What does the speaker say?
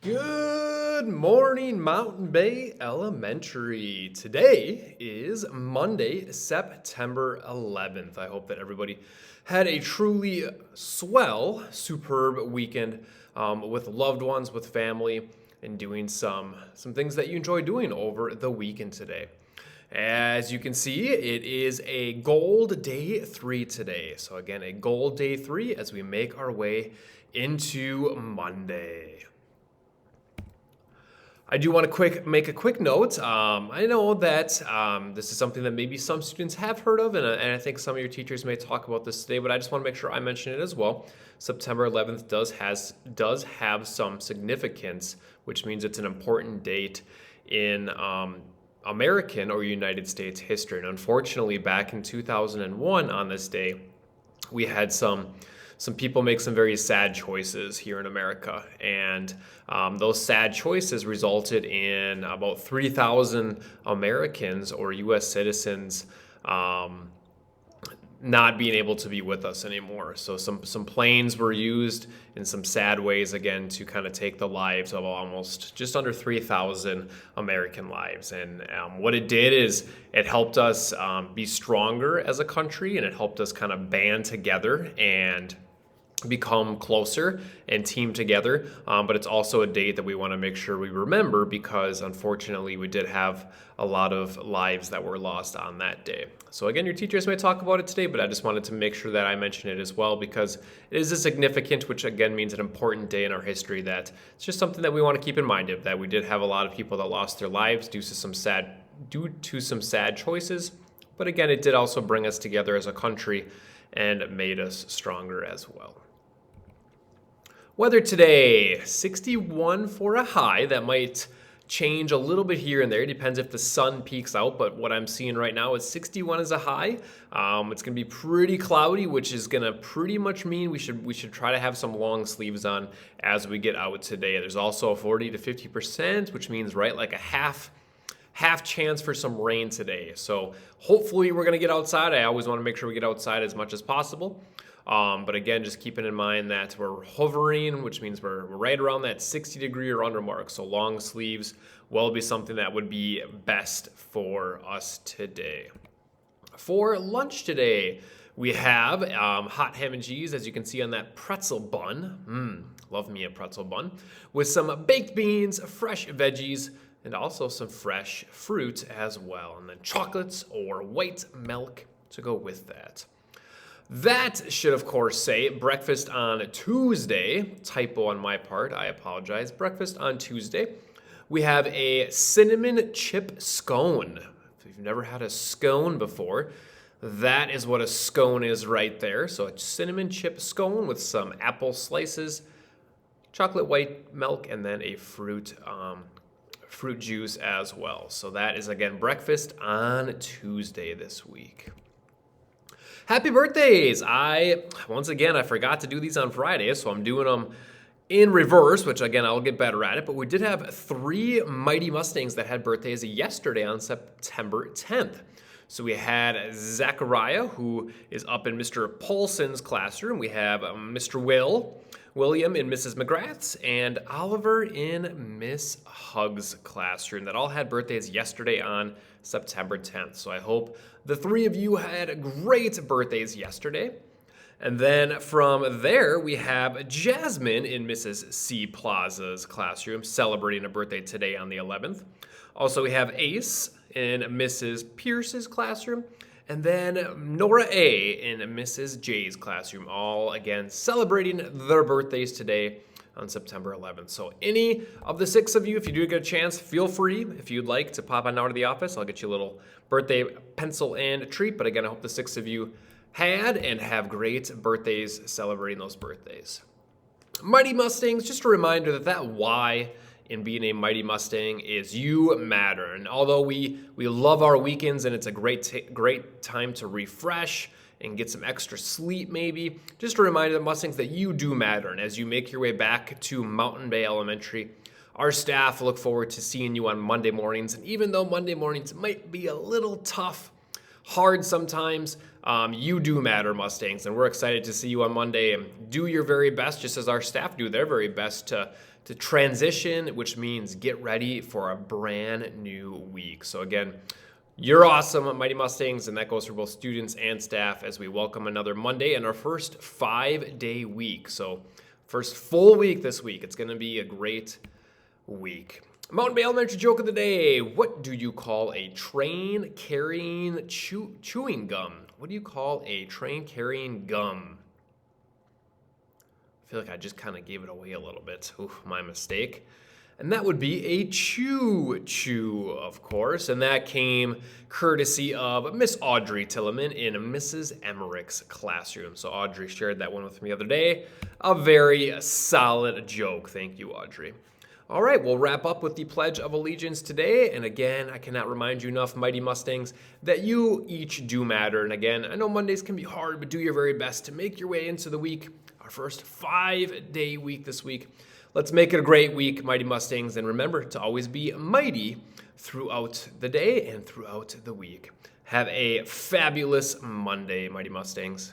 Good morning, Mountain Bay Elementary. Today is Monday, September 11th. I hope that everybody had a truly swell, superb weekend with loved ones, with family, and doing some things that you enjoy doing over the weekend today. As you can see, it is a gold day 3 today. So again, a gold day 3 as we make our way into Monday. I do want to make a quick note. I know that this is something that maybe some students have heard of, and I think some of your teachers may talk about this today, but I just want to make sure I mention it as well. September 11th does have some significance, which means it's an important date in American or United States history. And unfortunately, back in 2001 on this day, we had some people make some very sad choices here in America. And those sad choices resulted in about 3,000 Americans or U.S. citizens not being able to be with us anymore. So some planes were used in some sad ways, again, to kind of take the lives of almost just under 3,000 American lives. And what it did is it helped us be stronger as a country, and it helped us kind of band together and become closer and team together, but it's also a date that we want to make sure we remember, because unfortunately we did have a lot of lives that were lost on that day. So again, your teachers may talk about it today, but I just wanted to make sure that I mention it as well, because it is a significant, which again means an important day in our history, that it's just something that we want to keep in mind of, that we did have a lot of people that lost their lives due to some sad choices, but again, it did also bring us together as a country and made us stronger as well. Weather today, 61 for a high. That might change a little bit here and there. It depends if the sun peaks out, but what I'm seeing right now is 61 as a high. It's going to be pretty cloudy, which is going to pretty much mean we should try to have some long sleeves on as we get out today. There's also a 40 to 50%, which means like a half chance for some rain today. So hopefully we're going to get outside. I always want to make sure we get outside as much as possible. But again, just keeping in mind that we're hovering, which means we're right around that 60 degree or under mark. So long sleeves will be something that would be best for us today. For lunch today, we have hot ham and cheese, as you can see on that pretzel bun. Love me a pretzel bun. With some baked beans, fresh veggies, and also some fresh fruit as well. And then chocolates or white milk to go with that. That should, of course, say breakfast on Tuesday. Typo on my part, I apologize. Breakfast on Tuesday. We have a cinnamon chip scone. If you've never had a scone before, that is what a scone is right there. So a cinnamon chip scone with some apple slices, chocolate white milk, and then a fruit juice as well. So that is, again, breakfast on Tuesday this week. Happy birthdays! I forgot to do these on Friday, so I'm doing them in reverse, which again, I'll get better at it. But we did have 3 Mighty Mustangs that had birthdays yesterday on September 10th. So we had Zachariah, who is up in Mr. Paulson's classroom. We have Mr. William in Mrs. McGrath's, and Oliver in Miss Huggs' classroom, that all had birthdays yesterday on September 10th. So I hope the 3 of you had great birthdays yesterday. And then from there, we have Jasmine in Mrs. C. Plaza's classroom celebrating a birthday today on the 11th. Also, we have Ace in Mrs. Pierce's classroom. And then Nora A. in Mrs. J's classroom, all again celebrating their birthdays today on September 11th. So any of the 6 of you, if you do get a chance, feel free, if you'd like, to pop on out to the office. I'll get you a little birthday pencil and a treat. But again, I hope the 6 of you had and have great birthdays celebrating those birthdays. Mighty Mustangs, just a reminder that Y in being a Mighty Mustang is you matter. And although we love our weekends and it's a great time to refresh and get some extra sleep maybe, just a reminder that Mustangs, that you do matter. And as you make your way back to Mountain Bay Elementary, our staff look forward to seeing you on Monday mornings. And even though Monday mornings might be a little tough, hard sometimes. You do matter, Mustangs, and we're excited to see you on Monday. And do your very best, just as our staff do their very best to transition, which means get ready for a brand new week. So again, you're awesome, Mighty Mustangs, and that goes for both students and staff as we welcome another Monday and our first 5-day week. So first full week this week. It's going to be a great week. Mountain Bay Elementary joke of the day. What do you call a train carrying chewing gum? What do you call a train carrying gum? I feel like I just kind of gave it away a little bit. Oof, my mistake. And that would be a choo-choo, of course. And that came courtesy of Miss Audrey Tilleman in Mrs. Emmerich's classroom. So Audrey shared that one with me the other day. A very solid joke. Thank you, Audrey. All right, we'll wrap up with the Pledge of Allegiance today. And again, I cannot remind you enough, Mighty Mustangs, that you each do matter. And again, I know Mondays can be hard, but do your very best to make your way into the week, our first 5-day week this week. Let's make it a great week, Mighty Mustangs, and remember to always be mighty throughout the day and throughout the week. Have a fabulous Monday, Mighty Mustangs.